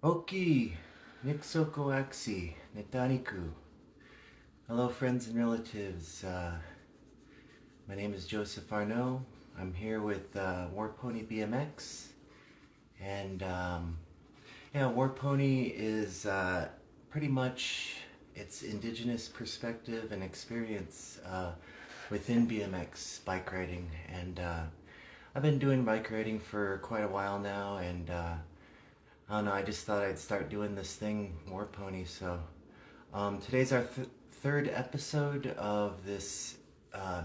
Oki, Nixoko Axi, Netaniku. Hello, friends and relatives. My name is Joseph Arnaud. I'm here with Warpony BMX. And Warpony is pretty much its indigenous perspective and experience within BMX bike riding. And I've been doing bike riding for quite a while now, and I don't know, I just thought I'd start doing this thing, War Pony. So today's our third episode of this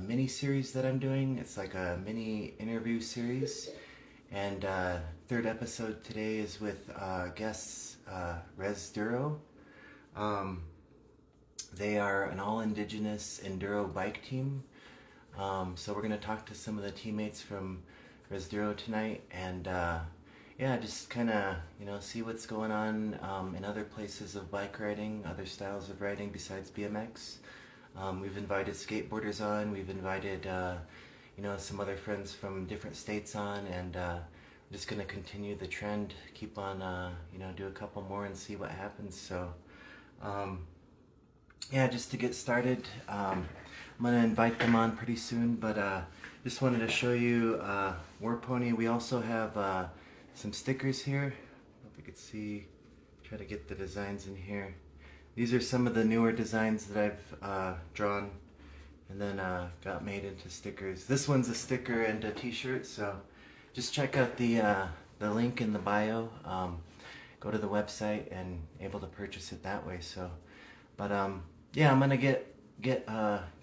mini series that I'm doing. It's like a mini interview series. And third episode today is with guests REZDURO. They are an all-indigenous enduro bike team. So we're going to talk to some of the teammates from REZDURO tonight, and just kind of, see what's going on in other places of bike riding, other styles of riding besides BMX. We've invited skateboarders on, we've invited, some other friends from different states on, and we're just going to continue the trend, keep on, do a couple more and see what happens. So, just to get started, I'm going to invite them on pretty soon, but just wanted to show you Warpony. We also have some stickers here. I don't know if you could see, try to get the designs in here. These are some of the newer designs that I've drawn and then got made into stickers. This one's a sticker and a t-shirt, so just check out the link in the bio. Go to the website and able to purchase it that way. So, but I'm gonna get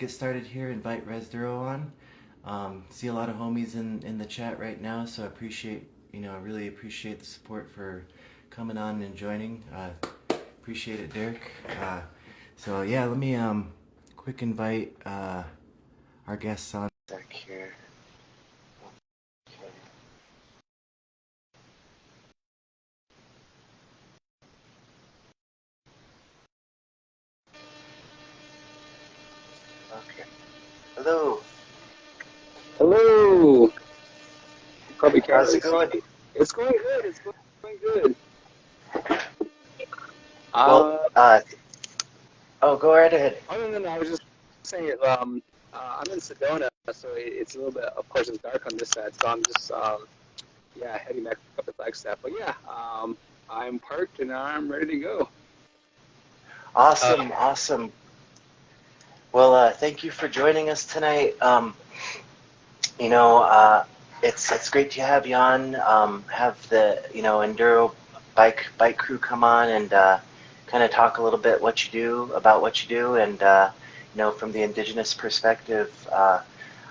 started here. Invite REZDURO on. See a lot of homies in the chat right now, so I really appreciate the support for coming on and joining. Appreciate it, Derek. Let me quick invite our guests on back here. Okay. Hello. Hello. Probably can't How's it going? It's going good. It's going good. Go right ahead. Oh no, I was just saying. I'm in Sedona, so it's a little bit. Of course, it's dark on this side, so I'm just heading back up to Flagstaff. But I'm parked and I'm ready to go. Awesome. Well, thank you for joining us tonight. It's great to have you on. Have the enduro bike crew come on and kind of talk a little bit about what you do, and from the indigenous perspective.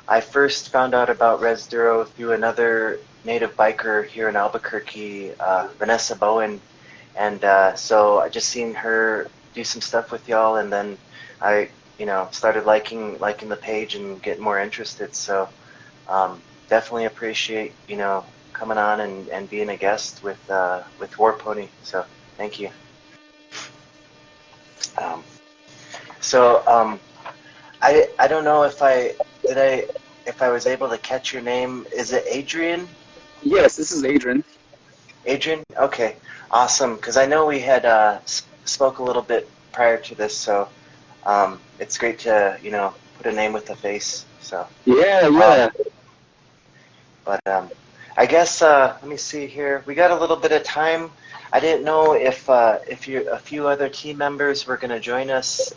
I first found out about REZDURO through another native biker here in Albuquerque, Vanessa Bowen, and so I just seen her do some stuff with y'all, and then I started liking the page and getting more interested. So definitely appreciate coming on and being a guest with Warpony. So thank you. I don't know if I was able to catch your name. Is it Adrian? Yes, this is Adrian. Adrian? Okay, awesome. Because I know we had spoke a little bit prior to this, so it's great to put a name with a face. So Yeah. But I guess let me see here. We got a little bit of time. I didn't know if a few other team members were going to join us.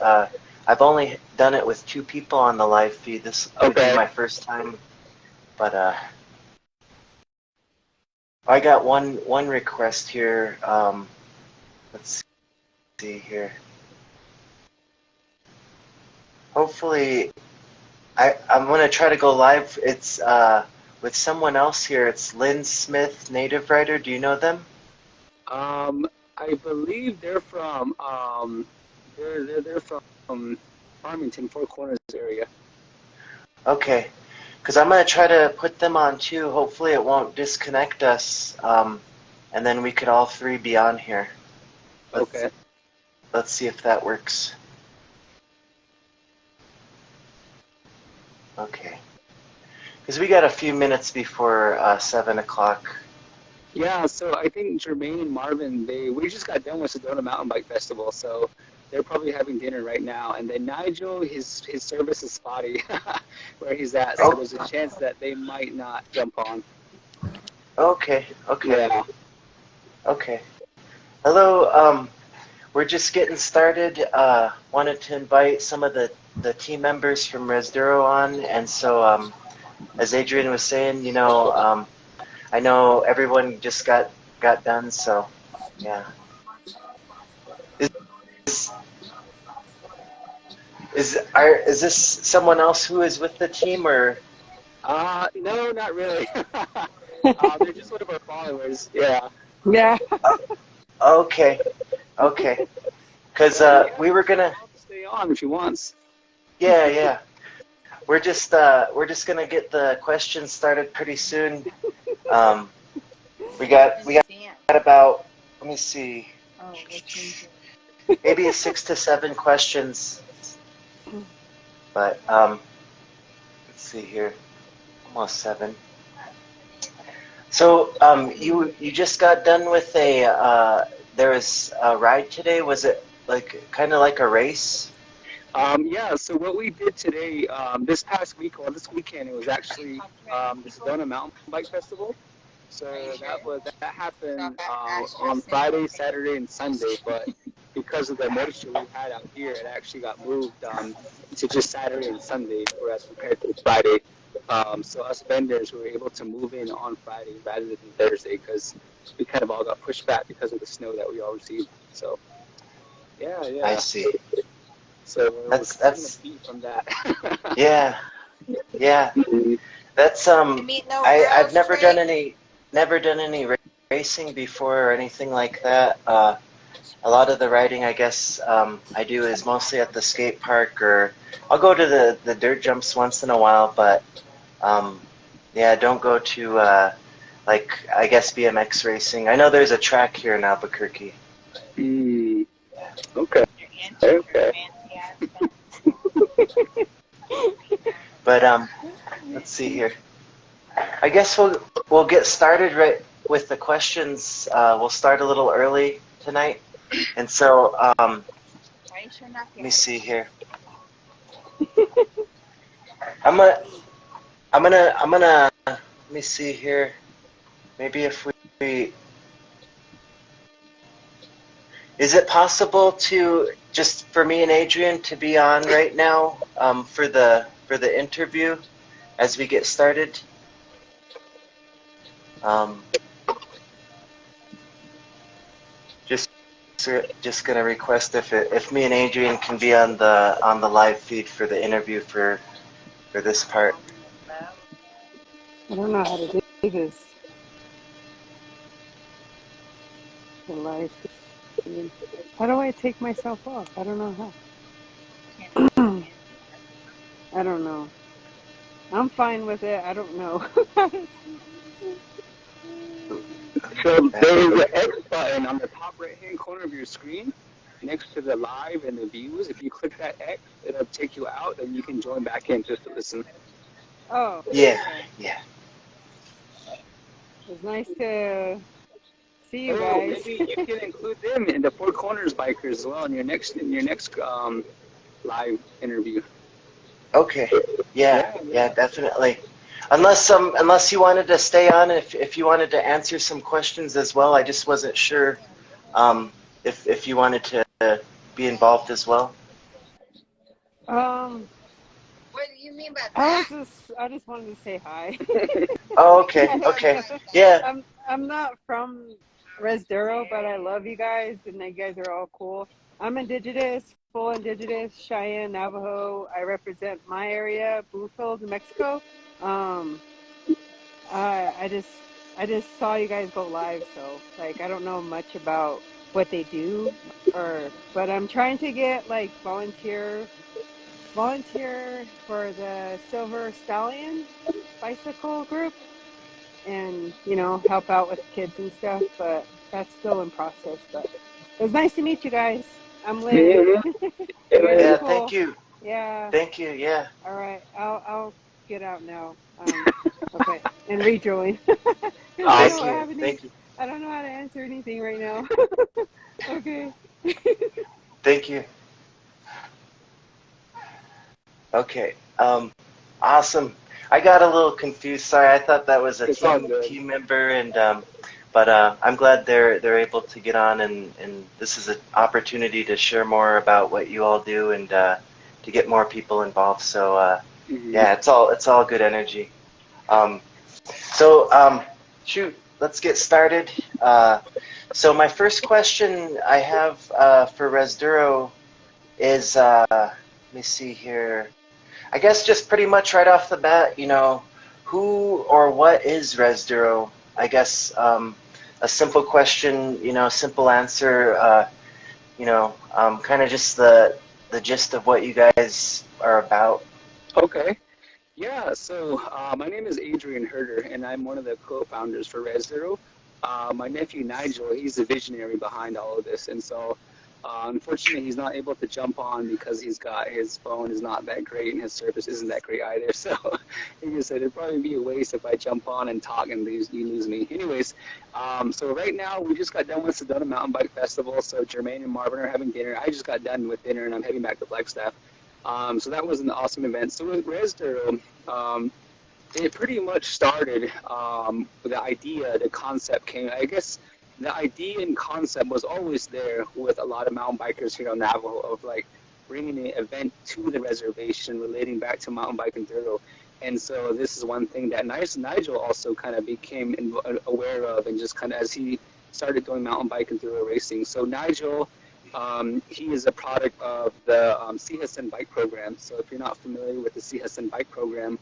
I've only done it with 2 people on the live feed. This would be my first time. But I got one request here. Let's see here. Hopefully, I'm going to try to go live. It's with someone else here. It's Lynn Smith, native writer. Do you know them? I believe they're from they're from Farmington, Four Corners area. Okay, because I'm going to try to put them on too. Hopefully it won't disconnect us, and then we could all 3 be on here. Let's see if that works. Okay. Because we got a few minutes before 7 o'clock. Yeah, so I think Jermaine and Marvin, we just got done with Sedona Mountain Bike Festival, so they're probably having dinner right now. And then Nigel, his service is spotty where he's at, so Oh, there's a chance that they might not jump on. okay, okay, Yeah. okay. Hello, we're just getting started. Wanted to invite some of the team members from REZDURO on, and so as Adrian was saying, I know everyone just got done, so yeah. Is is this someone else who is with the team, or? No, not really. They're just one of our followers. Yeah. Yeah. Okay, okay. Because Yeah, we were gonna, I'll stay on if she wants. yeah, yeah. We're just gonna get the questions started pretty soon. Um, we got about, let me see, maybe 6 to 7 questions, but let's see here, almost 7. So you just got done with there was a ride today. Was it like kind of like a race? Yeah, so what we did today, this past week, or this weekend, it was actually the Sedona Mountain Bike Festival. So that happened on Friday, Saturday, and Sunday. But because of the moisture we had out here, it actually got moved to just Saturday and Sunday, whereas compared to Friday. So us vendors were able to move in on Friday rather than Thursday because we kind of all got pushed back because of the snow that we all received. So yeah, I yeah. see. So That's beat from that. yeah, yeah. That's I've never done any racing before or anything like that. A lot of the riding, I guess, I do is mostly at the skate park, or I'll go to the dirt jumps once in a while, but yeah, don't go to like, I guess, BMX racing. I know there's a track here in Albuquerque. Okay. Okay. But let's see here. I guess we'll get started right with the questions. We'll start a little early tonight, and so let me see here. I'm gonna let me see here. Maybe if we is it possible to just for me and Adrian to be on right now for the interview as we get started? Just gonna request if me and Adrian can be on the live feed for the interview for this part. I don't know how to do this. The live feed. How do I take myself off? I don't know how. I don't know. I'm fine with it. I don't know. So there's an X button on the top right-hand corner of your screen next to the live and the views. If you click that X, it'll take you out, and you can join back in just to listen. Oh. Yeah, Okay. yeah. It's nice to see you guys. Maybe you can include them in the Four Corners Bikers as well in your next live interview. Okay. Yeah, definitely. Unless you wanted to stay on, if you wanted to answer some questions as well, I just wasn't sure if you wanted to be involved as well. What do you mean by that? I just wanted to say hi. Oh, okay, okay. Yeah. I'm not from REZDURO, but I love you guys, and you guys are all cool. I'm Indigenous, full Indigenous, Cheyenne, Navajo. I represent my area, Bluefield, New Mexico. I just saw you guys go live, so like I don't know much about what they do, but I'm trying to get like volunteer for the Silver Stallion bicycle group, and help out with kids and stuff. But that's still in process. But it was nice to meet you guys. I'm Lynn. Yeah, Cool. thank you. Yeah. Thank you. Yeah. All right. I'll get out now. Okay, and rejoin. Thank you. Thank you. I don't know how to answer anything right now. Okay. Thank you. Okay. Awesome. I got a little confused. Sorry, I thought that was a It's all team good. team member, and but I'm glad they're able to get on, and this is an opportunity to share more about what you all do and to get more people involved. So Mm-hmm. yeah, it's all good energy. Um, so shoot, let's get started. So my first question I have for REZDURO is let me see here. I guess just pretty much right off the bat, who or what is REZDURO? I guess a simple question, simple answer, kind of just the gist of what you guys are about. Okay. Yeah, so my name is Adrian Herder, and I'm one of the co-founders for REZDURO. My nephew Nigel, he's the visionary behind all of this, and so unfortunately he's not able to jump on because his phone is not that great and his service isn't that great either. So he just said it'd probably be a waste if I jump on and talk and you lose me. Anyways, so right now we just got done with Sedona Mountain Bike Festival, so Jermaine and Marvin are having dinner. I just got done with dinner and I'm heading back to Flagstaff. So that was an awesome event. So with REZDURO, it pretty much started with the idea, the concept came, I guess the idea and concept was always there with a lot of mountain bikers here on Navajo of like bringing an event to the reservation relating back to mountain bike enduro. And so this is one thing that Nigel also kind of became aware of and just kind of as he started doing mountain bike enduro racing. So Nigel, he is a product of the CHSN bike program. So if you're not familiar with the CHSN bike program,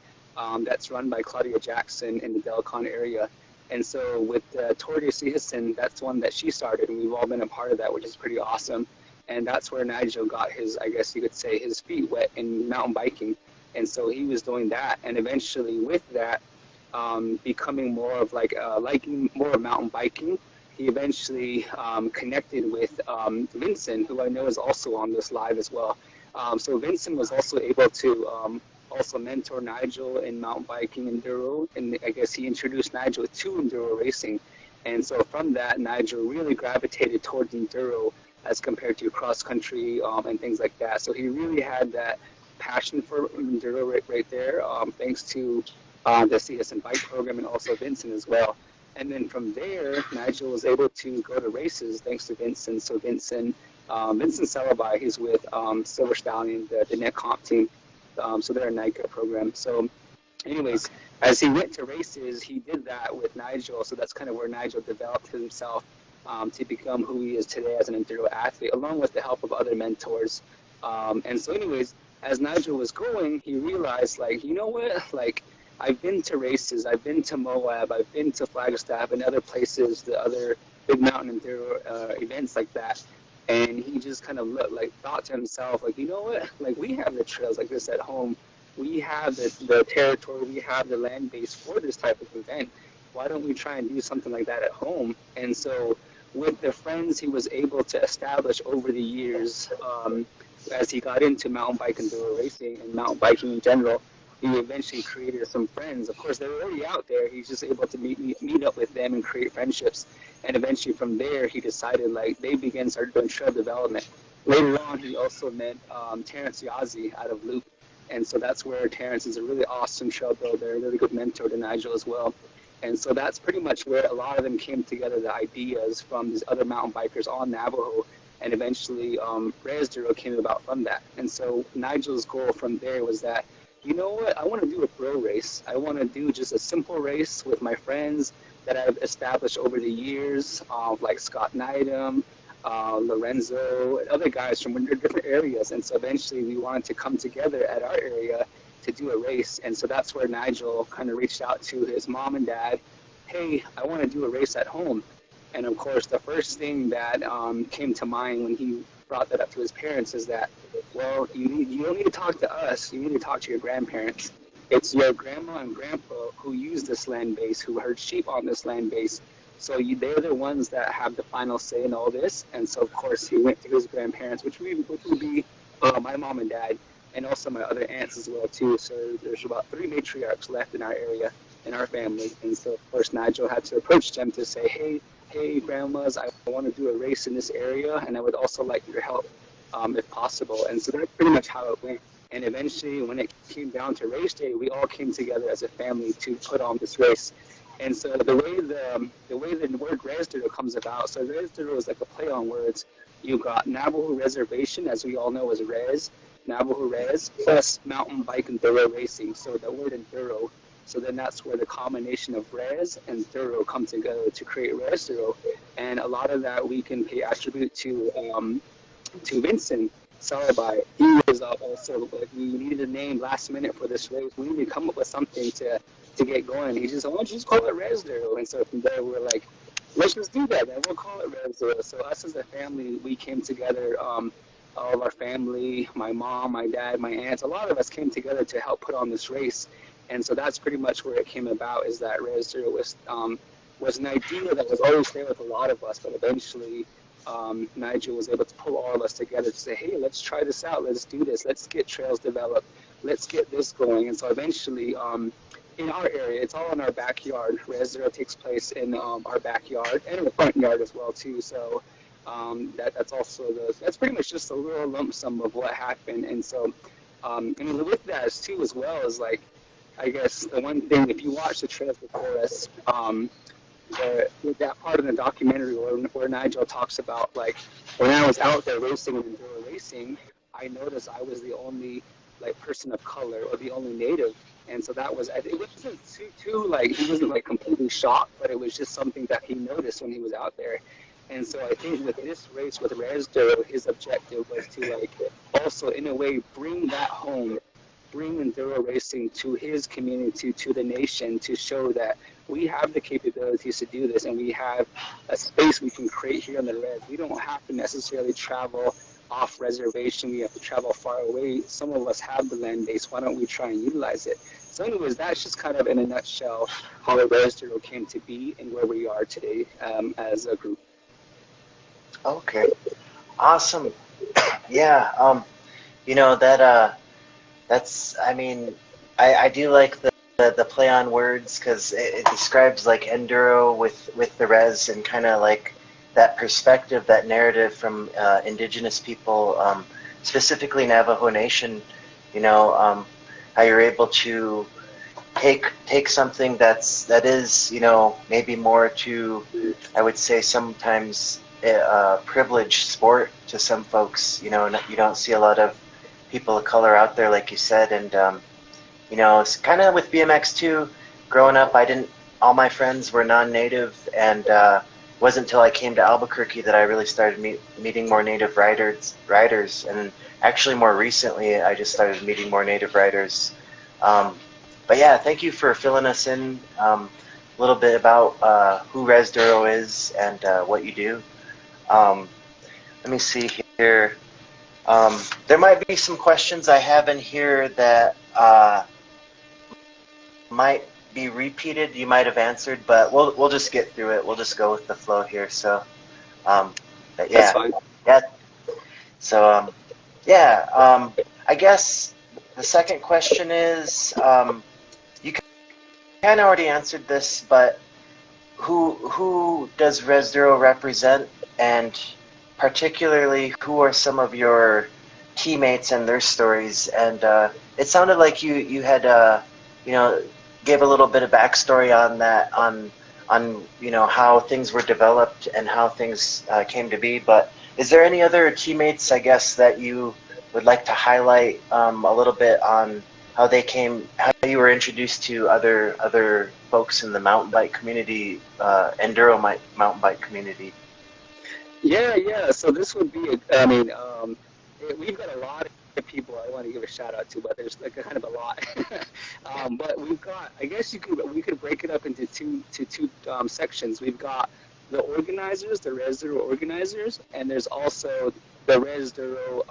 that's run by Claudia Jackson in the Delcon area. And so with Tour de CHSN, that's one that she started, and we've all been a part of that, which is pretty awesome. And that's where Nigel got his, I guess you could say, his feet wet in mountain biking. And so he was doing that, and eventually with that, becoming more of like liking more of mountain biking, he eventually connected with Vincent, who I know is also on this live as well. So Vincent was also able to also mentor Nigel in mountain biking enduro, and I guess he introduced Nigel to enduro racing. And so from that, Nigel really gravitated towards enduro as compared to cross country and things like that. So he really had that passion for enduro right there, thanks to the CSN bike program and also Vincent as well. And then from there, Nigel was able to go to races thanks to Vincent. So Vincent Salabai, he's with Silver Stallion, the net comp team. So they're a NICA program. So anyways, as he went to races, he did that with Nigel. So that's kind of where Nigel developed himself to become who he is today as an enduro athlete, along with the help of other mentors. And so anyways, as Nigel was going, he realized, like, you know what, like, I've been to races, I've been to Moab, I've been to Flagstaff and other places, the other big mountain enduro events like that. And he just kind of thought to himself, like, you know what, like, we have the trails like this at home. We have the territory, we have the land base for this type of event. Why don't we try and do something like that at home? And so with the friends he was able to establish over the years, as he got into mountain bike enduro racing and mountain biking in general, he eventually created some friends. Of course, they were already out there. He's just able to meet up with them and create friendships. And eventually from there, he decided, like, started doing trail development. Later on, he also met Terrence Yazzie out of Loop. And so that's where Terrence is a really awesome trail builder, a really good mentor to Nigel as well. And so that's pretty much where a lot of them came together, the ideas from these other mountain bikers on Navajo. And eventually, REZDURO came about from that. And so Nigel's goal from there was that, you know what, I want to do a pro race. I want to do just a simple race with my friends that I've established over the years, like Scott Neidham, Lorenzo, and other guys from different areas. And so eventually we wanted to come together at our area to do a race. And so that's where Nigel kind of reached out to his mom and dad. Hey, I want to do a race at home. And of course, the first thing that came to mind when he brought that up to his parents is that, well, you don't need to talk to us. You need to talk to your grandparents. It's your grandma and grandpa who use this land base, who herd sheep on this land base. So they're the ones that have the final say in all this. And so, of course, he went to his grandparents, which would be my mom and dad, and also my other aunts as well, too. So there's about 3 matriarchs left in our area, in our family. And so, of course, Nigel had to approach them to say, hey, hey, grandmas, I want to do a race in this area, and I would also like your help if possible. And so that's pretty much how it went. And eventually, when it came down to race day, we all came together as a family to put on this race. And so the way the word REZDURO comes about, so REZDURO is like a play on words. You got Navajo Reservation, as we all know as Rez, Navajo Rez, plus mountain bike and thorough racing. So the word enduro. So then that's where the combination of Rez and thorough come together to create REZDURO. And a lot of that we can pay attribute to Vincent Salabai. He was also like, we needed a name last minute for this race. We needed to come up with something to get going. He just said, why don't you just call it REZDURO? And so from there we're like, let's just do that, then we'll call it REZDURO. So us as a family, we came together, all of our family, my mom, my dad, my aunts, a lot of us came together to help put on this race. And so that's pretty much where it came about, is that REZDURO was an idea that was always there with a lot of us, but eventually Nigel was able to pull all of us together to say, hey, let's try this out, let's do this, let's get trails developed, let's get this going. And so eventually, in our area, it's all in our backyard. REZDURO takes place in our backyard and in the front yard as well too. So that's also that's pretty much just a little lump sum of what happened. And so and with that too as well is like, I guess the one thing, if you watch the trails before us, with that part of the documentary where Nigel talks about, like, when I was out there racing and enduro racing, I noticed I was the only like person of color or the only native, and so that was, it wasn't too like, he wasn't like completely shocked, but it was just something that he noticed when he was out there. And so I think with this race with REZDURO, his objective was to like also in a way bring that home, bring enduro racing to his community, to the nation, to show that we have the capabilities to do this, and we have a space we can create here on the Red. We don't have to necessarily travel off reservation. We have to travel far away. Some of us have the land base. Why don't we try and utilize it? So anyways, that's just kind of in a nutshell how the REZDURO came to be and where we are today as a group. Okay, awesome. Yeah, that's, I mean, I do like the play on words, because it describes like enduro with the res, and kind of like that perspective, that narrative from Indigenous people, specifically Navajo Nation, how you're able to take something that is, maybe more to, I would say sometimes a privileged sport to some folks. You don't see a lot of people of color out there, like you said, and it's kind of with BMX too. Growing up, all my friends were non-native, and it wasn't until I came to Albuquerque that I really started meeting more native riders, and actually more recently, I just started meeting more native riders. But yeah, thank you for filling us in a little bit about who REZDURO is and what you do. Let me see here. There might be some questions I have in here that might be repeated. You might have answered, but we'll just get through it. We'll just go with the flow here. So, but yeah, That's fine. yeah. So, I guess the second question is, you kind of already answered this, but who does REZDURO represent, and particularly who are some of your teammates and their stories? And it sounded like you had gave a little bit of backstory on that, on how things were developed and how things came to be. But is there any other teammates, I guess, that you would like to highlight a little bit on how you were introduced to other folks in the mountain bike community, enduro mountain bike community? Yeah. So this would be, we've got a lot of people I want to give a shout out to, but there's like a kind of a lot. But we've got, I guess we could break it up into two sections. We've got the organizers, the REZDURO organizers, and there's also the REZDURO,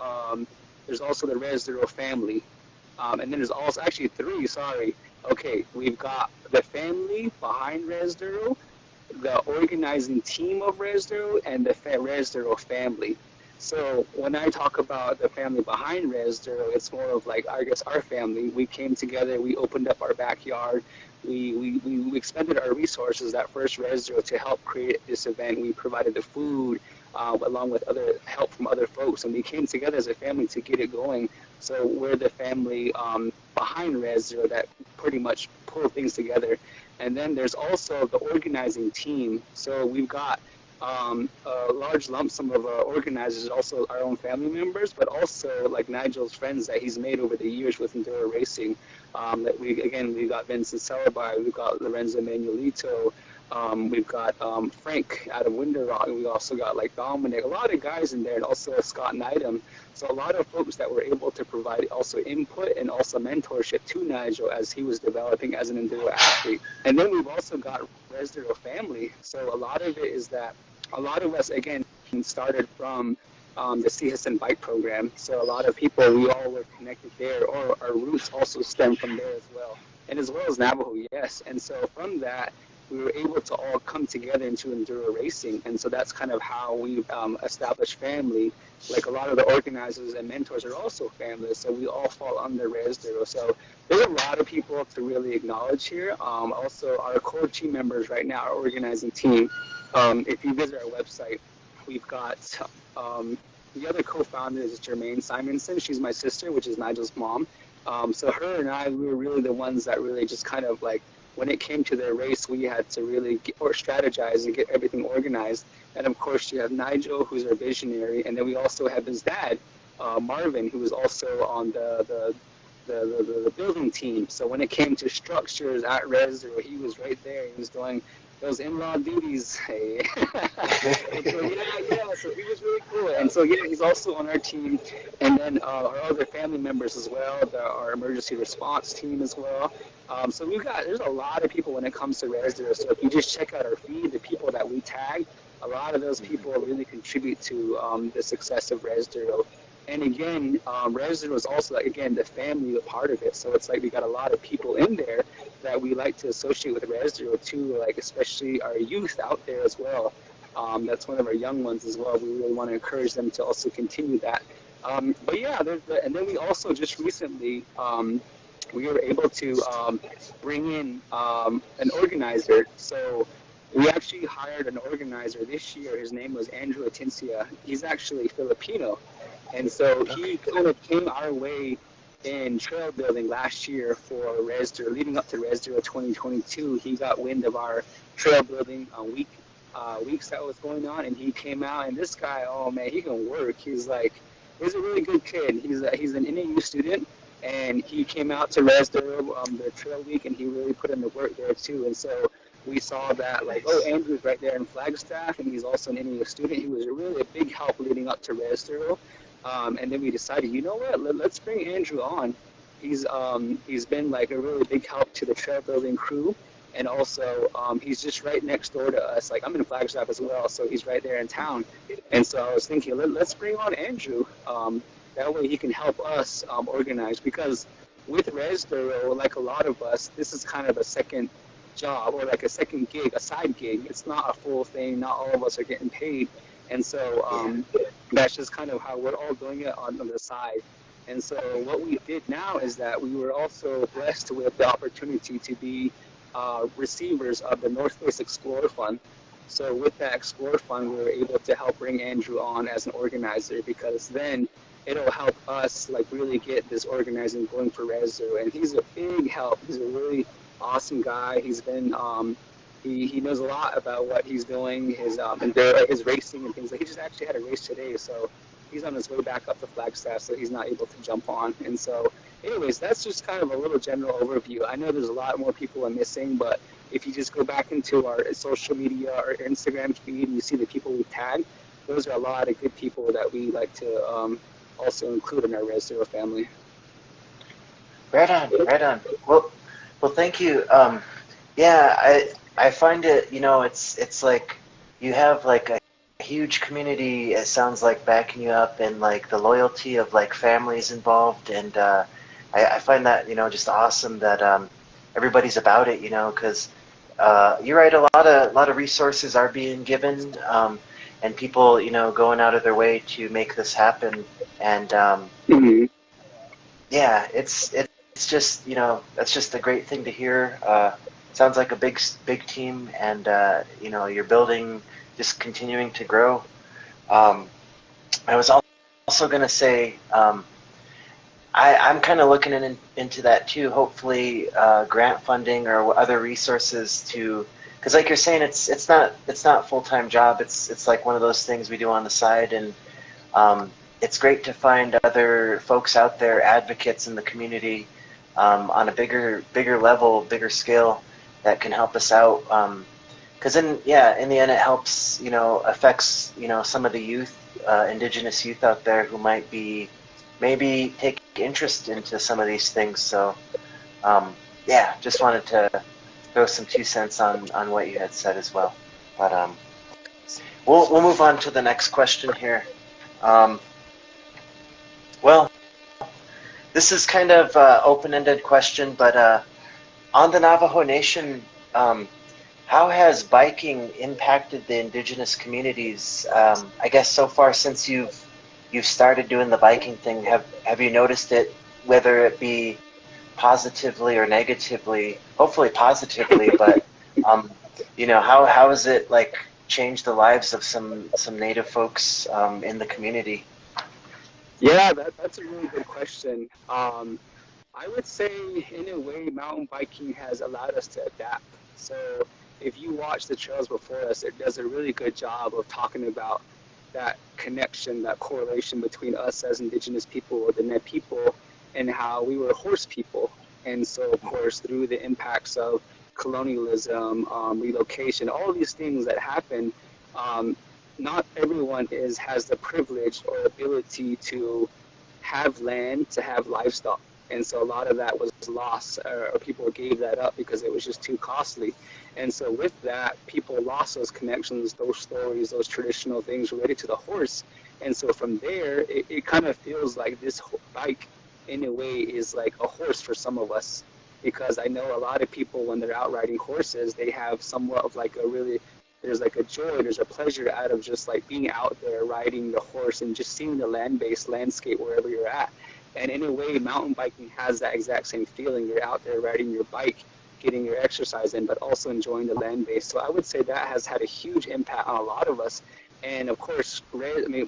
family. And then there's also, actually three, sorry. Okay, we've got the family behind REZDURO, the organizing team of REZDURO, and the REZDURO family. So when I talk about the family behind REZDURO, it's more of like, I guess, our family. We came together, we opened up our backyard, we expended our resources, that first REZDURO, to help create this event. We provided the food, along with other help from other folks, and we came together as a family to get it going. So we're the family behind REZDURO that pretty much pull things together. And then there's also the organizing team. So we've got a large lump sum of organizers, also our own family members, but also like Nigel's friends that he's made over the years with enduro racing. That we got Vincent Celebi, we've got Lorenzo Manuelito, we've got Frank out of Window Rock, and we also got like Dominic, a lot of guys in there, and also Scott Neidham. So a lot of folks that were able to provide also input and also mentorship to Nigel as he was developing as an enduro athlete. And then we've also got REZDURO family. So a lot of it is that a lot of us, again, started from the CSN bike program. So a lot of people, we all were connected there, or our roots also stem from there as well. And as well as Navajo, yes. And so from that, we were able to all come together into enduro racing. And so that's kind of how we've established family. Like a lot of the organizers and mentors are also family, so we all fall under REZDURO. So there's a lot of people to really acknowledge here. Also, our core team members right now, our organizing team, if you visit our website, we've got the other co-founder is Jermaine Simonson. She's my sister, which is Nigel's mom. So her and I, we were really the ones that really just kind of like, when it came to the race, we had to really strategize and get everything organized. And of course, you have Nigel, who's our visionary, and then we also have his dad, Marvin, who was also on the building team. So when it came to structures at REZDURO, he was right there. He was doing those in-law duties. Hey. And so, so he was really cool. And so he's also on our team. And then our other family members as well, our emergency response team as well. So there's a lot of people when it comes to REZDURO. So if you just check out our feed, the people that we tag, a lot of those people really contribute to the success of REZDURO. And again, REZDURO is also, like, again, the family part of it. So it's like we got a lot of people in there that we like to associate with REZDURO too, like especially our youth out there as well. That's one of our young ones as well. We really want to encourage them to also continue that. But yeah, and then we also just recently, we were able to bring in an organizer. So we actually hired an organizer this year. His name was Andrew Atincia. He's actually Filipino. And so he kind of came our way in trail building last year for REZDURO, leading up to REZDURO 2022. He got wind of our trail building weeks that was going on, and he came out, and this guy, oh man, he can work. He's a really good kid. He's an NAU student, and he came out to REZDURO, the trail week, and he really put in the work there too. And so we saw that, like, oh, Andrew's right there in Flagstaff, and he's also an NAU student. He was really a big help leading up to REZDURO. And then we decided, you know what, let's bring Andrew on. He's been like a really big help to the trail building crew. And also, he's just right next door to us. Like, I'm in Flagstaff as well, so he's right there in town. And so I was thinking, let's bring on Andrew. That way he can help us organize. Because with REZDURO, like a lot of us, this is kind of a second job, or like a second gig, a side gig. It's not a full thing. Not all of us are getting paid. And so that's just kind of how we're all doing it on the side. And so what we did now is that we were also blessed with the opportunity to be receivers of the North Face Explorer Fund. So with that Explorer Fund, we were able to help bring Andrew on as an organizer, because then it'll help us like really get this organizing going for REZDURO. And he's a big help. He's a really awesome guy. He's been he knows a lot about what he's doing, his racing and things. Like, he just actually had a race today, so he's on his way back up to Flagstaff, so he's not able to jump on. And so, anyways, that's just kind of a little general overview. I know there's a lot more people I'm missing, but if you just go back into our social media or Instagram feed and you see the people we tag, those are a lot of good people that we like to also include in our REZDURO family. Right on. Well, thank you. I find it, it's like you have like a huge community, it sounds like, backing you up, and like the loyalty of like families involved. And I find that, just awesome that everybody's about it, because you're right, a lot of resources are being given. and people, going out of their way to make this happen. And yeah, it's just, that's just a great thing to hear. Sounds like a big team, and you're building, just continuing to grow. I was also going to say, I'm kind of looking into that too. Hopefully, grant funding or other resources to, because like you're saying, it's not full-time job. It's like one of those things we do on the side, and it's great to find other folks out there, advocates in the community, on a bigger level, bigger scale, that can help us out. Because in the end, it helps, affects, some of the youth, Indigenous youth out there who might be maybe take interest into some of these things. So just wanted to throw some 2 cents on what you had said as well. But we'll move on to the next question here. Well, this is kind of an open-ended question, but on the Navajo Nation, how has biking impacted the Indigenous communities? I guess so far since you've started doing the biking thing, have you noticed it, whether it be positively or negatively? Hopefully positively, but how has it like changed the lives of some Native folks in the community? Yeah, that's a really good question. I would say, in a way, mountain biking has allowed us to adapt. So if you watch the trails before us, it does a really good job of talking about that connection, that correlation between us as Indigenous people or the Net people, and how we were horse people. And so, of course, through the impacts of colonialism, relocation, all these things that happen, not everyone has the privilege or ability to have land, to have livestock. And so a lot of that was lost, or people gave that up because it was just too costly. And so with that, people lost those connections, those stories, those traditional things related to the horse. And so from there, it kind of feels like this bike, in a way, is like a horse for some of us. Because I know a lot of people, when they're out riding horses, they have somewhat of like there's like a joy, there's a pleasure out of just like being out there riding the horse and just seeing the land-based landscape wherever you're at. And in a way, mountain biking has that exact same feeling. You're out there riding your bike, getting your exercise in, but also enjoying the land base. So I would say that has had a huge impact on a lot of us. And of course,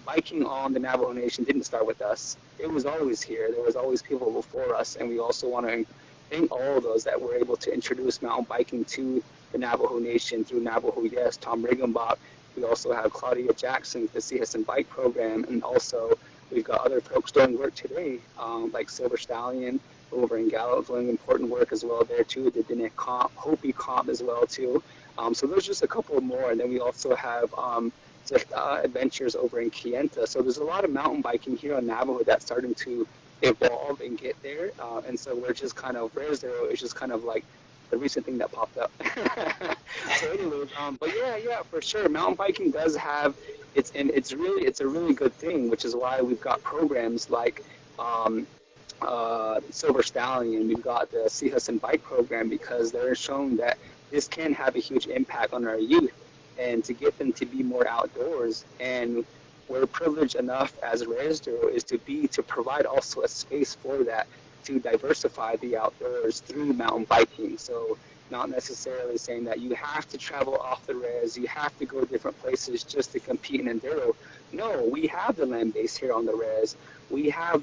biking on the Navajo Nation didn't start with us. It was always here. There was always people before us. And we also want to thank all of those that were able to introduce mountain biking to the Navajo Nation through Navajo Yes, Tom Riggenbach. We also have Claudia Jackson with the See Us and Bike program, and also we've got other folks doing work today, like Silver Stallion over in Gallup doing important work as well there too. The Diné Comp, Hopi Comp as well too. So there's just a couple more, and then we also have adventures over in Kayenta. So there's a lot of mountain biking here on Navajo that's starting to evolve and get there. And so we're just kind of, REZDURO is just kind of like the recent thing that popped up. So anyways, but yeah, for sure, mountain biking does have it's a really good thing, which is why we've got programs like Silver Stallion. We've got the See Us and Bike program, because they're showing that this can have a huge impact on our youth, and to get them to be more outdoors. And we're privileged enough as REZDURO is to provide also a space for that, to diversify the outdoors through mountain biking. So not necessarily saying that you have to travel off the res, you have to go different places just to compete in enduro. No, we have the land base here on the res. We have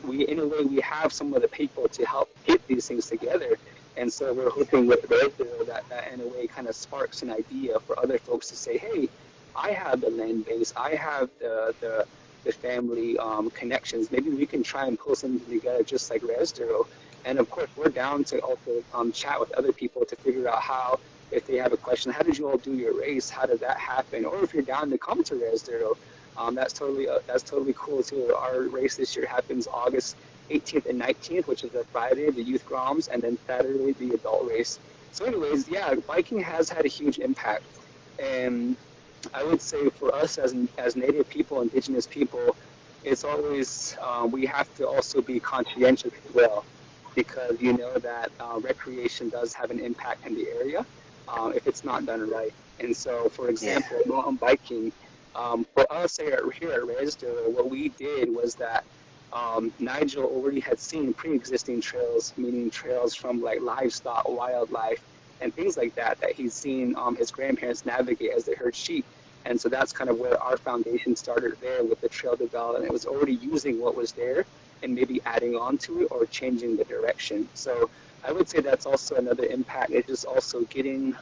we have some of the people to help get these things together. And so we're hoping with REZDURO that in a way kind of sparks an idea for other folks to say, hey, I have the land base, I have the family connections. Maybe we can try and pull something together just like REZDURO. And of course, we're down to also chat with other people to figure out how, if they have a question, how did you all do your race? How did that happen? Or if you're down to come to REZDURO, that's totally cool too. Our race this year happens August 18th and 19th, which is a Friday, the youth groms, and then Saturday, the adult race. So anyways, yeah, biking has had a huge impact. And I would say for us as Native people, Indigenous people, it's always, we have to also be conscientious as well, because you know that recreation does have an impact in the area if it's not done right. And so, for example, mountain biking, For us here at REZDURO, what we did was that Nigel already had seen pre-existing trails, meaning trails from like livestock, wildlife, and things like that, that he's seen his grandparents navigate as they herd sheep. And so that's kind of where our foundation started there with the trail development. It was already using what was there and maybe adding on to it or changing the direction. So I would say that's also another impact. It's just also getting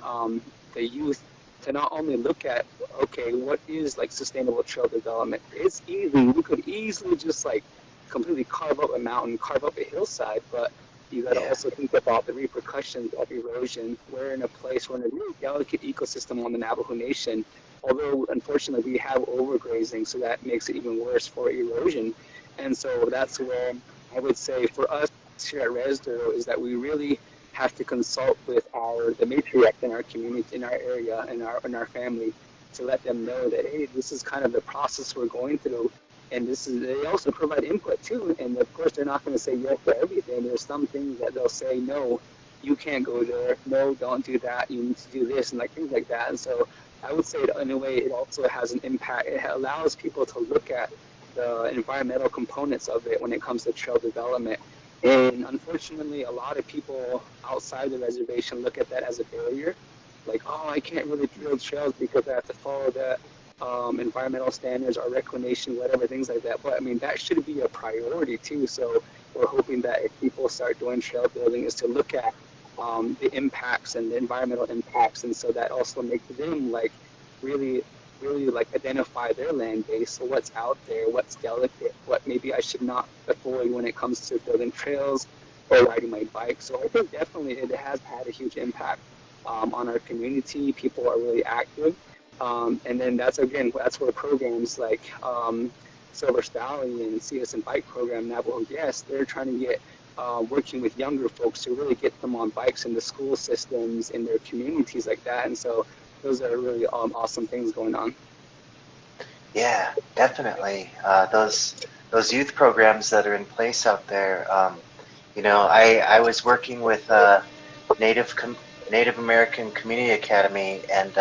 the youth to not only look at, okay, what is like sustainable trail development? It's easy. We could easily just like completely carve up a mountain, carve up a hillside, but you got to also think about the repercussions of erosion. We're in a place, we're in a really delicate ecosystem on the Navajo Nation, although unfortunately we have overgrazing, so that makes it even worse for erosion. And so that's where I would say for us here at REZDURO is that we really have to consult with the matriarch in our community, in our area, in our family, to let them know that, hey, this is kind of the process we're going through. And they also provide input too. And of course, they're not going to say yes to everything. There's some things that they'll say, no, you can't go there. No, don't do that. You need to do this, and like things like that. And so I would say, in a way, it also has an impact. It allows people to look at the environmental components of it when it comes to trail development. And unfortunately, a lot of people outside the reservation look at that as a barrier. Like, oh, I can't really build trails because I have to follow the environmental standards or reclamation, whatever, things like that. But I mean, that should be a priority too. So we're hoping that if people start doing trail building is to look at the impacts and the environmental impacts. And so that also makes them like really like identify their land base. So what's out there, what's delicate, what maybe I should not avoid when it comes to building trails or riding my bike. So I think definitely it has had a huge impact on our community. People are really active. And then that's where programs like Silver Stallion, CS and Bike Program, Navajo Yes, they're trying to get working with younger folks to really get them on bikes in the school systems, in their communities like that. And so those are really awesome things going on. Yeah, definitely. Those youth programs that are in place out there. I was working with Native American Community Academy, and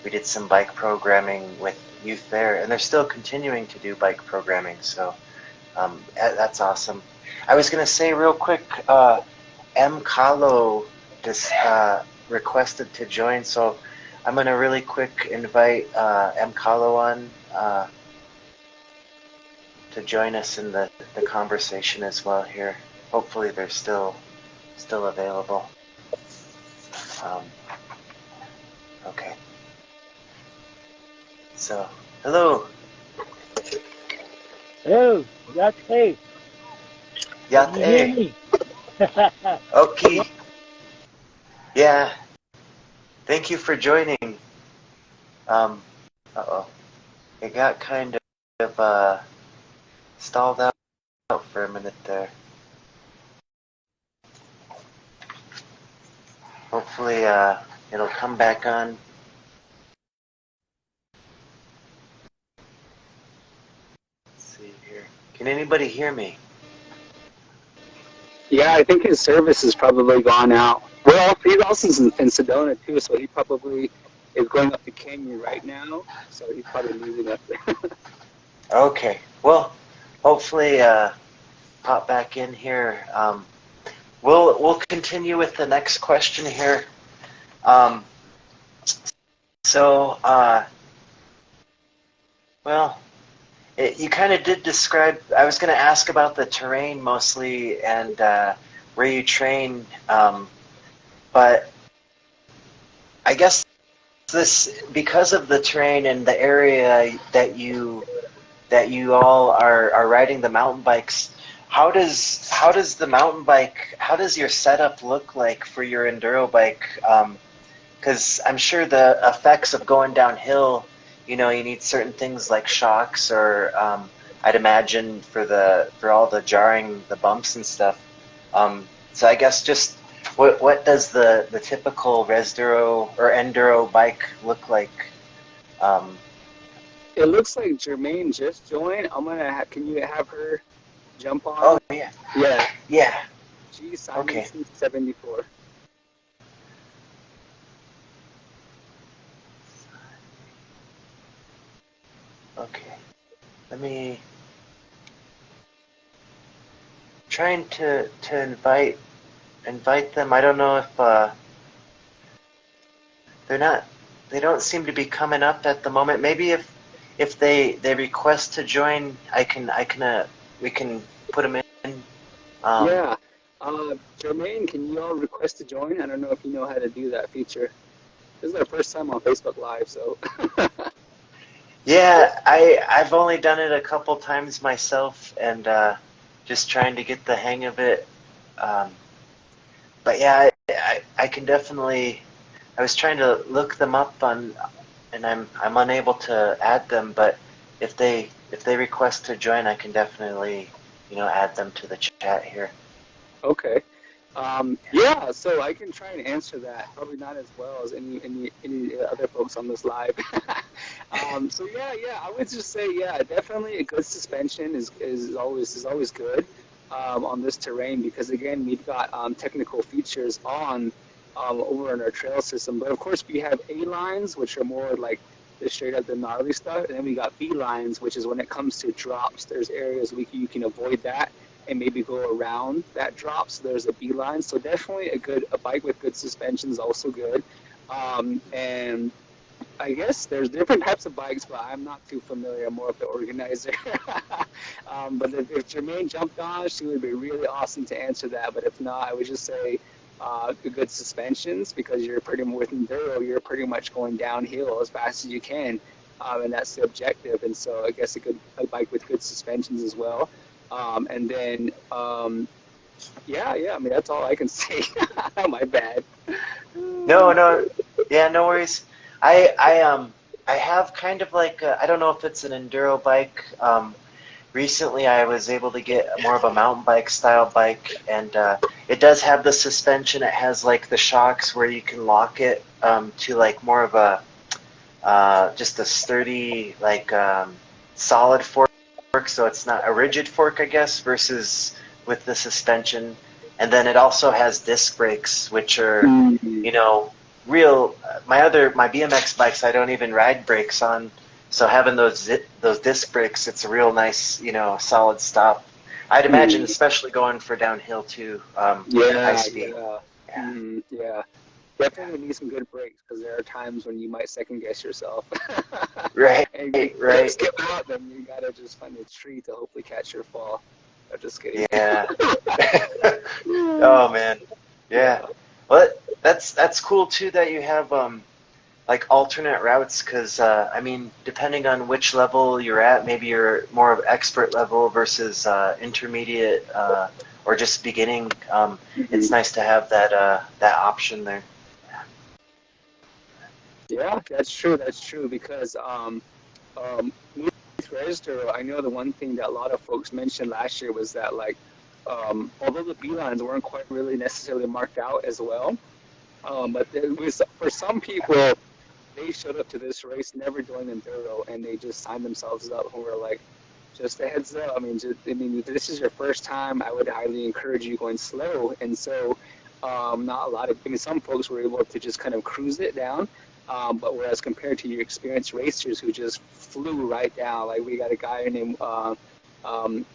we did some bike programming with youth there, and they're still continuing to do bike programming. So that's awesome. I was going to say real quick, M. Kahlo just requested to join, so I'm going to really quick invite M. Kahlo on to join us in the conversation as well here. Hopefully they're still available. Okay. So, hello. Hello, Yate. Yate. Can you hear me? Okay. Yeah. Thank you for joining. Uh-oh. It got kind of stalled out for a minute there. Hopefully it'll come back on. Let's see here. Can anybody hear me? Yeah, I think his service has probably gone out. Well, he's also in Sedona too, so he probably is going up to Kenya right now. So he's probably leaving us. Okay. Well, hopefully pop back in here. We'll continue with the next question here. You kind of did describe. I was going to ask about the terrain mostly and where you train, but I guess this, because of the terrain and the area that you all are riding the mountain bikes. How does your setup look like for your enduro bike? Because I'm sure the effects of going downhill, you need certain things like shocks, or I'd imagine for all the jarring, the bumps and stuff. So I guess just what does the typical REZDURO or enduro bike look like? It looks like Jermaine just joined. Can you have her jump on? Oh yeah. Yeah. Yeah. She's Okay. 74. Okay. Let me trying to invite them. I don't know if they're not. They don't seem to be coming up at the moment. Maybe if they request to join, we can put them in. Um, Yeah. Jermaine, can you all request to join? I don't know if you know how to do that feature. This is our first time on Facebook Live, so. yeah, I've only done it a couple times myself, and just trying to get the hang of it. Um, but yeah, I can definitely. I was trying to look them up on, and I'm unable to add them. But if they request to join, I can definitely add them to the chat here. Okay. Yeah, so I can try and answer that. Probably not as well as any other folks on this live. So yeah, I would just say definitely a good suspension is always good on this terrain because again we've got technical features on over in our trail system. But of course we have A lines which are more like the straight up the gnarly stuff, and then we got B lines which is when it comes to drops. There's areas you can avoid that and maybe go around that drop. So there's a beeline. So definitely a bike with good suspension is also good. And I guess there's different types of bikes, but I'm not too familiar. I'm more of the organizer. But if Jermaine jumped on, she would be really awesome to answer that. But if not, I would just say good suspensions because you're pretty with enduro, you're pretty much going downhill as fast as you can, and that's the objective. And so I guess a bike with good suspensions as well. And then, yeah, I mean, that's all I can say. My bad. No, yeah, no worries. I have kind of like I don't know if it's an enduro bike. Recently, I was able to get more of a mountain bike style bike, and it does have the suspension. It has like the shocks where you can lock it to like more of a just a sturdy like solid fork, so it's not a rigid fork, I guess, versus with the suspension. And then it also has disc brakes, which are, real. My BMX bikes, I don't even ride brakes on. So having those disc brakes, it's a real nice, solid stop. I'd imagine, especially going for downhill too, high speed. Yeah. Yeah. Definitely need some good brakes because there are times when you might second guess yourself. Right, And you right. skip out, then you gotta just find a tree to hopefully catch your fall. I'm just kidding. Yeah. Oh man. Yeah. Well, that's cool too that you have like alternate routes because I mean, depending on which level you're at, maybe you're more of expert level versus intermediate or just beginning. It's nice to have that option there. Yeah, that's true. That's true because with REZDURO, I know the one thing that a lot of folks mentioned last year was that like although the beelines weren't quite really necessarily marked out as well, but there was for some people they showed up to this race never doing enduro and they just signed themselves up and were like, just a heads up. I mean, if this is your first time, I would highly encourage you going slow. And so, not a lot of. I mean, some folks were able to just kind of cruise it down. But whereas compared to your experienced racers who just flew right down, like we got a guy named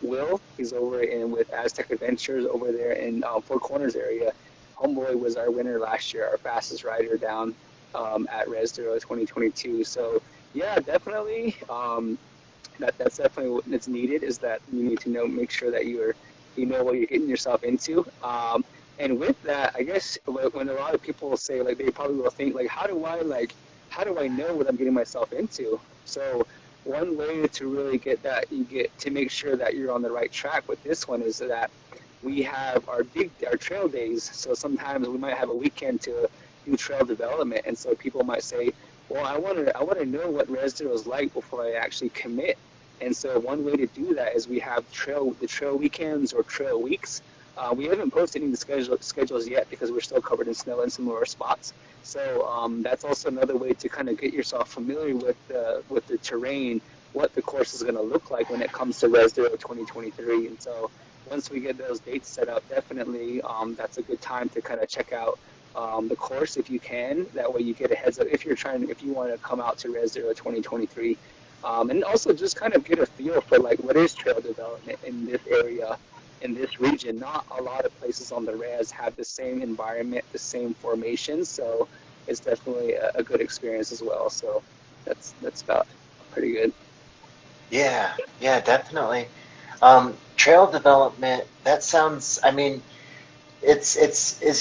Will. He's over in with Aztec Adventures over there in Four Corners area. Homeboy was our winner last year, our fastest rider down at REZDURO 2022. So yeah, definitely. That's definitely what's needed is that you need to make sure that you know what you're getting yourself into. And with that, I guess when a lot of people say like they probably will think like how do I know what I'm getting myself into? So one way to really get that you get to make sure that you're on the right track with this one is that we have our trail days. So sometimes we might have a weekend to do trail development, and so people might say, well, I want to know what REZDURO is like before I actually commit. And so one way to do that is we have the trail weekends or trail weeks. We haven't posted any schedules yet because we're still covered in snow in some of our spots. So that's also another way to kind of get yourself familiar with the terrain, what the course is going to look like when it comes to REZDURO 2023. And so once we get those dates set up, definitely that's a good time to kind of check out the course if you can. That way you get a heads up if you want to come out to REZDURO 2023. and also just kind of get a feel for like what is trail development in this area, in this region. Not a lot of places on the res have the same environment, the same formation, so it's definitely a good experience as well. So that's about pretty good. Yeah, yeah, definitely. Trail development, that sounds, I mean, is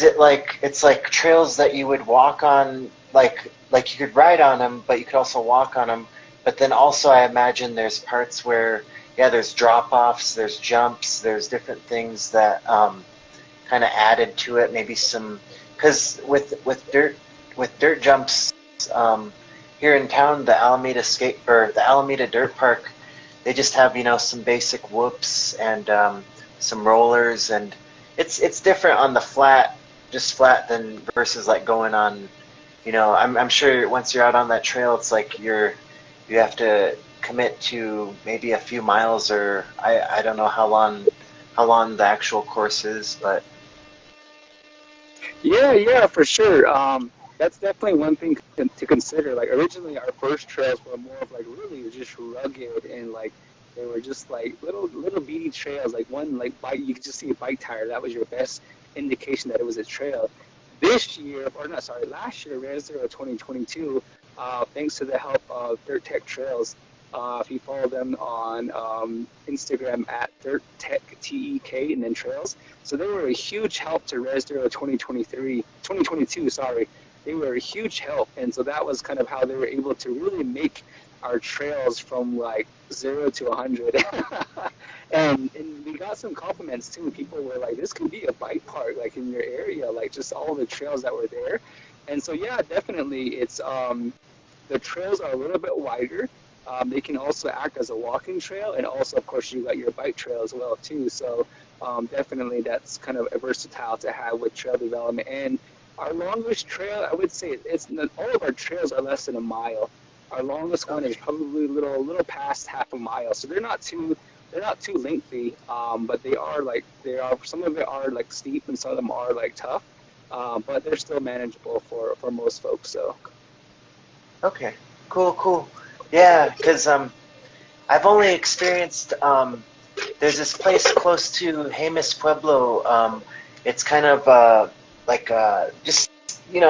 it like, it's like trails that you would walk on, like you could ride on them, but you could also walk on them. But then also I imagine there's parts where, yeah, there's drop-offs, there's jumps, there's different things that kind of added to it, maybe some, because with dirt jumps, um, here in town, the Alameda Dirt Park, they just have, some basic whoops and some rollers, and it's different on the flat, just flat, than versus like going on, I'm sure once you're out on that trail, it's like you have to commit to maybe a few miles, or I don't know how long the actual course is, but Yeah, for sure. That's definitely one thing to consider. Like originally, our first trails were more of like really just rugged and like they were just like little beady trails. Like one like bike, you could just see a bike tire. That was your best indication that it was a trail. This year, or not, sorry, last year, REZDURO 2022, thanks to the help of Dirt Tech Trails. If you follow them on Instagram at Dirt Tech TEK and then Trails, so they were a huge help to REZDURO 2022, sorry. They were a huge help. And so that was kind of how they were able to really make our trails from like 0 to 100. and we got some compliments too. People were like, this could be a bike park like in your area, like just all the trails that were there. And so, yeah, definitely it's the trails are a little bit wider. They can also act as a walking trail, and also, of course, you got your bike trail as well too. So definitely, that's kind of a versatile to have with trail development. And our longest trail, I would say, all of our trails are less than a mile. Our longest one is probably little past half a mile. So they're not too lengthy, but they are some of it are like steep and some of them are like tough, but they're still manageable for most folks. So. okay, cool. Yeah, because I've only experienced, there's this place close to Jemez Pueblo. It's kind of like just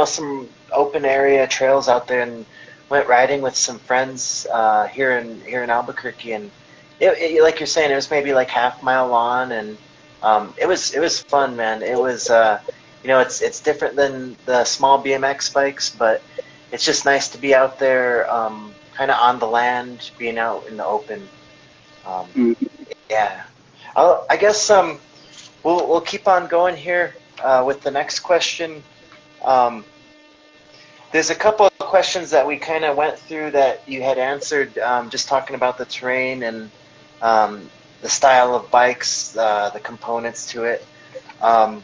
some open area trails out there, and went riding with some friends here in Albuquerque, and like you're saying, it was maybe like half-mile long, and it was fun, man. It was it's different than the small BMX bikes, but it's just nice to be out there, kind of on the land, being out in the open. Um, yeah, I guess we'll keep on going here with the next question. Um, there's a couple of questions that we kind of went through that you had answered, just talking about the terrain and the style of bikes, the components to it. And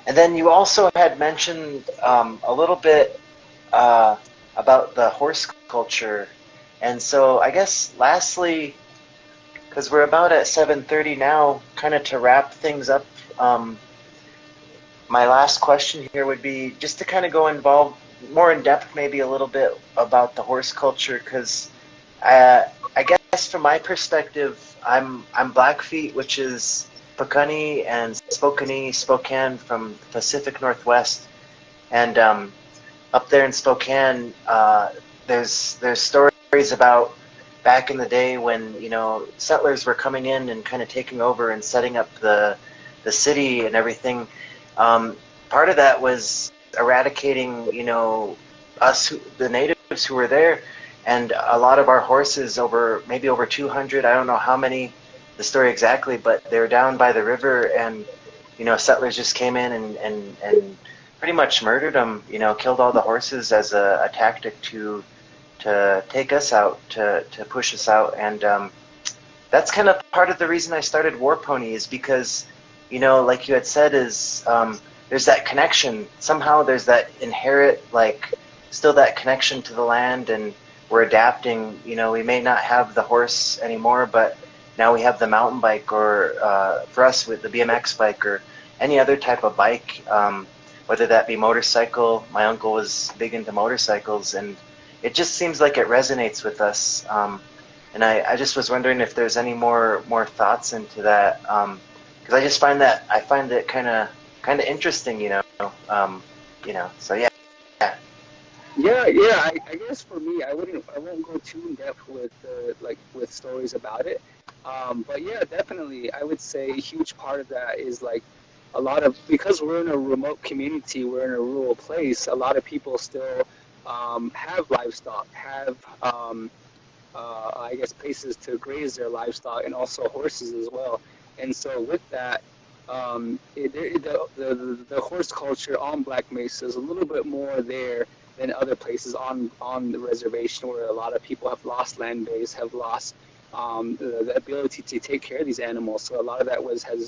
then you also had mentioned a little bit about the horse culture. And so I guess lastly, because we're about at 7:30 now, kind of to wrap things up, my last question here would be just to kind of go involved more in depth, maybe a little bit about the horse culture, because I guess from my perspective, I'm Blackfeet, which is Peconi and Spokane from the Pacific Northwest, and up there in Spokane, there's stories about back in the day when settlers were coming in and kind of taking over and setting up the city and everything. Part of that was eradicating the natives who were there, and a lot of our horses, maybe over 200, I don't know how many, the story exactly, but they were down by the river, and settlers just came in and pretty much murdered them, killed all the horses as a tactic to take us out, to push us out. And that's kind of part of the reason I started War Pony, is because, like you had said, is there's that connection. Somehow there's that inherent, still that connection to the land, and we're adapting. We may not have the horse anymore, but now we have the mountain bike, or for us with the BMX bike, or any other type of bike, whether that be motorcycle. My uncle was big into motorcycles, and it just seems like it resonates with us. And I just was wondering if there's any more thoughts into that, because I just find it kind of interesting, So yeah. I guess for me, I won't go too in depth with with stories about it. But yeah, definitely, I would say a huge part of that is like a lot of, because we're in a remote community, we're in a rural place. A lot of people still have livestock, have I guess places to graze their livestock, and also horses as well. And so with that, the horse culture on Black Mesa is a little bit more there than other places on the reservation, where a lot of people have lost land base, have lost the ability to take care of these animals. So a lot of that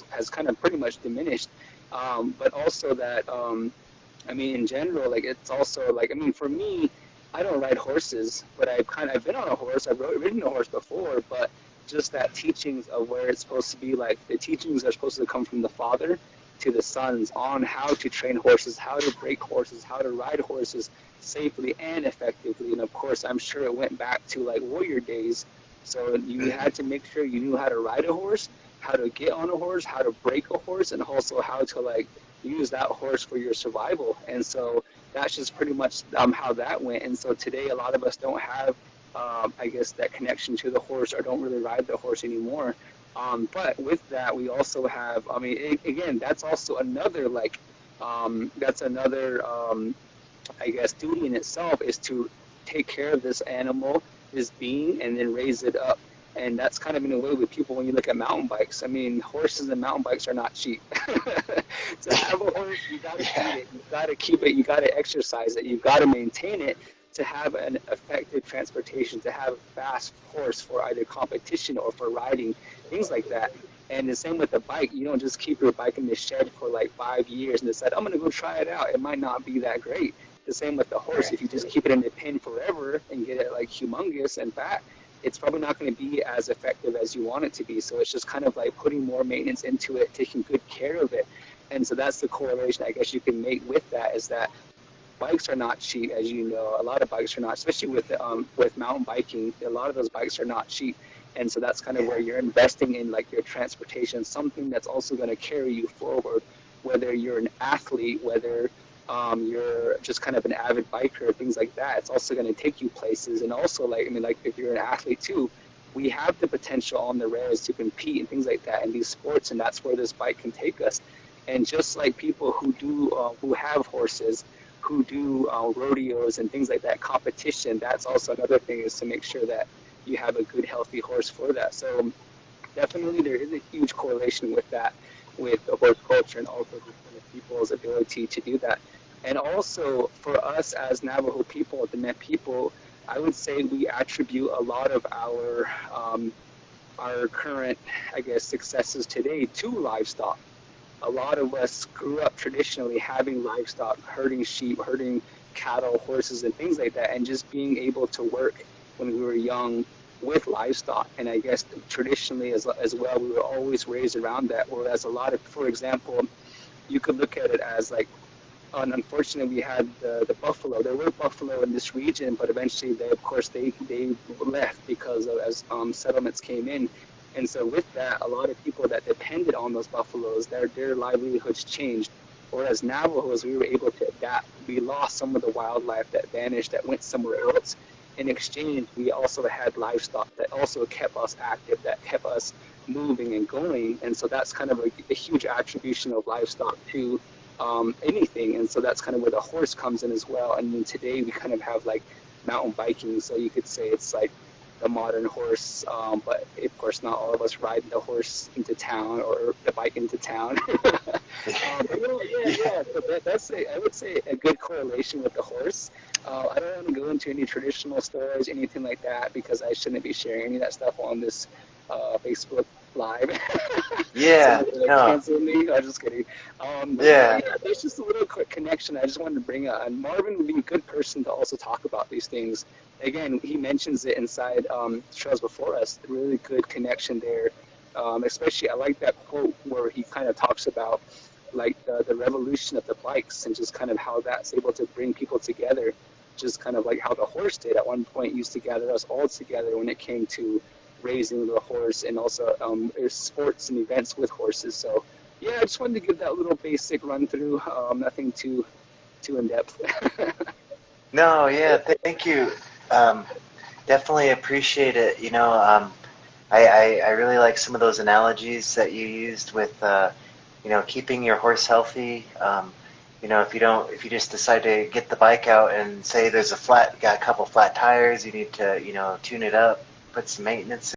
has kind of pretty much diminished. But also that, I mean, in general, like it's also like, I mean, for me, I don't ride horses, but I've been on a horse. I've ridden a horse before, but just that teachings of where it's supposed to be, like the teachings are supposed to come from the father to the sons on how to train horses, how to break horses, how to ride horses safely and effectively. And of course, I'm sure it went back to like warrior days. So you had to make sure you knew how to ride a horse, how to get on a horse, how to break a horse, and also how to like use that horse for your survival. And so that's just pretty much how that went. And so today, a lot of us don't have, I guess, that connection to the horse, or don't really ride the horse anymore. But with that, we also have, I mean, again, that's also another, like, that's another, I guess, duty in itself, is to take care of this animal, this being, and then raise it up. And that's kind of in a way with people when you look at mountain bikes. I mean, horses and mountain bikes are not cheap. To have a horse, you got to feed it, you got to keep it, you got to exercise it, you got to maintain it to have an effective transportation, to have a fast horse for either competition or for riding, things like that. And the same with the bike. You don't just keep your bike in the shed for like 5 years and decide, I'm going to go try it out. It might not be that great. The same with the horse. If you just keep it in the pen forever and get it like humongous and fat, it's probably not going to be as effective as you want it to be. So it's just kind of like putting more maintenance into it, taking good care of it. And so that's the correlation I guess you can make with that, is that bikes are not cheap, as you know. A lot of bikes are not, especially with mountain biking. A lot of those bikes are not cheap. And so that's kind of where you're investing in like your transportation, something that's also going to carry you forward, whether you're an athlete, whether you're just kind of an avid biker, things like that. It's also going to take you places. And also, like, I mean, like if you're an athlete too, we have the potential on the res to compete and things like that in these sports, and that's where this bike can take us. And just like people who have horses, who do rodeos and things like that, competition, that's also another thing, is to make sure that you have a good, healthy horse for that. So definitely there is a huge correlation with that, with the horse culture, and also just kind of people's ability to do that. And also for us as Navajo people, the Met people, I would say we attribute a lot of our current, I guess, successes today to livestock. A lot of us grew up traditionally having livestock, herding sheep, herding cattle, horses, and things like that, and just being able to work when we were young with livestock. And I guess traditionally as well, we were always raised around that. Whereas a lot of, for example, you could look at it as like, unfortunately, we had the buffalo. There were buffalo in this region, but eventually, of course, they left because of, as settlements came in. And so with that, a lot of people that depended on those buffaloes, their livelihoods changed. Whereas Navajos, we were able to adapt. We lost some of the wildlife that vanished, that went somewhere else. In exchange, we also had livestock that also kept us active, that kept us moving and going. And so that's kind of a huge attribution of livestock to anything. And so that's kind of where the horse comes in as well. And then today we kind of have like mountain biking. So you could say it's like the modern horse, but of course not all of us ride the horse into town or the bike into town. But yeah. So that's I would say a good correlation with the horse. I don't want to go into any traditional stories, anything like that, because I shouldn't be sharing any of that stuff on this Facebook Live. Yeah. So, No. cancel me. I'm just kidding. Yeah. There's just a little quick connection I just wanted to bring up. And Marvin would be a good person to also talk about these things. Again, he mentions it inside shows before us. Really good connection there. Especially, I like that quote where he kind of talks about like the revolution of the bikes and just kind of how that's able to bring people together. just kind of like how the horse did at one point used to gather us all together when it came to raising the horse and also sports and events with horses. So yeah, I just wanted to give that little basic run through. Nothing too in depth. No, yeah, thank you. Definitely appreciate it. I really like some of those analogies that you used with, keeping your horse healthy. If you just decide to get the bike out and say there's got a couple flat tires, you need to, tune it up, put some maintenance